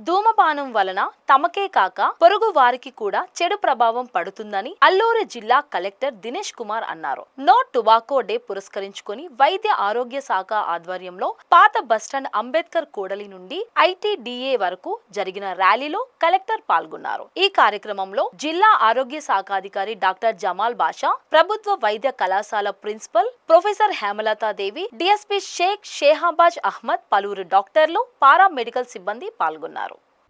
ధూమపానం వలన తమకే కాక పొరుగు వారికి కూడా చెడు ప్రభావం పడుతుందని అల్లూరు జిల్లా కలెక్టర్ దినేష్ కుమార్ అన్నారు. నో టొబాకో డే పురస్కరించుకొని వైద్య ఆరోగ్య శాఖ ఆధ్వర్యంలో పాత బస్టాండ్ అంబేద్కర్ కూడలి నుండి ఐటీడీఏ వరకు జరిగిన ర్యాలీలో కలెక్టర్ పాల్గొన్నారు. ఈ కార్యక్రమంలో జిల్లా ఆరోగ్య శాఖాధికారి డాక్టర్ జమాల్ బాషా, ప్రభుత్వ వైద్య కళాశాల ప్రిన్సిపల్ ప్రొఫెసర్ హేమలతా దేవి, డిఎస్పీ షేక్ షేహాబాజ్ అహ్మద్, పలువురు డాక్టర్లు, పారామెడికల్ సిబ్బంది పాల్గొన్నారు.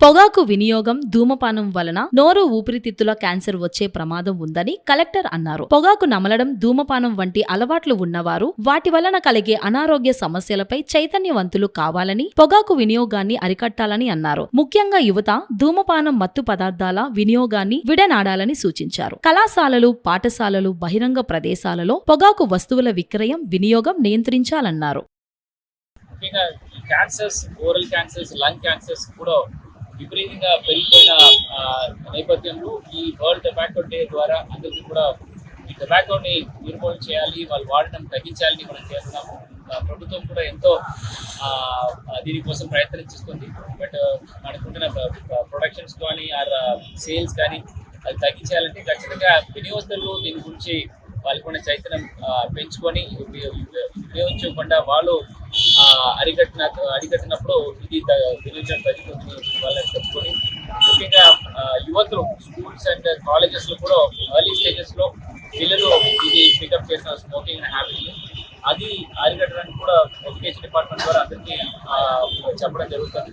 పొగాకు వినియోగం, ధూమపానం వలన నోరు, ఊపిరితిత్తుల క్యాన్సర్ వచ్చే ప్రమాదం ఉందని కలెక్టర్ అన్నారు. పొగాకు నమలడం, ధూమపానం వంటి అలవాట్లు ఉన్నవారు వాటి వలన కలిగే అనారోగ్య సమస్యలపై చైతన్యవంతులు కావాలని, పొగాకు వినియోగాన్ని అరికట్టాలని అన్నారు. ముఖ్యంగా యువత ధూమపానం, మత్తు పదార్థాల వినియోగాన్ని విడనాడాలని సూచించారు. కళాశాలలు, పాఠశాలలు, బహిరంగ ప్రదేశాలలో పొగాకు వస్తువుల విక్రయం, వినియోగం నియంత్రించాలన్నారు. విపరీతంగా పెరిగిపోయిన నేపథ్యంలో ఈ వరల్డ్ టొబాకో డే ద్వారా అందరికీ కూడా ఈ టొబాకోని నిర్మూలన చేయాలి, వాళ్ళు వాడడం తగ్గించాలని మనం చేస్తున్నాము. ప్రభుత్వం కూడా ఎంతో దీనికోసం ప్రయత్నం చేస్తుంది. బట్ మనకుంటున్న ప్రొడక్షన్స్ కానీ సేల్స్ కానీ అది తగ్గించాలంటే ఖచ్చితంగా వినియోగస్తులు దీని గురించి వాళ్ళకున్న చైతన్యం పెంచుకొని వినియోగించకుండా వాళ్ళు అరికట్టినప్పుడు ఇది వినియోగం తగ్గుతుంది వాళ్ళని చెప్పుకొని, ముఖ్యంగా యువతులు స్కూల్స్ అండ్ కాలేజెస్లో కూడా ఎర్లీ స్టేజెస్లో పిల్లలు ఇది పికప్ చేసిన స్మోకింగ్ హ్యాబిట్ని అది అరికట్టడానికి కూడా ఎడ్యుకేషన్ డిపార్ట్మెంట్ ద్వారా అందరికీ చెప్పడం జరుగుతుంది.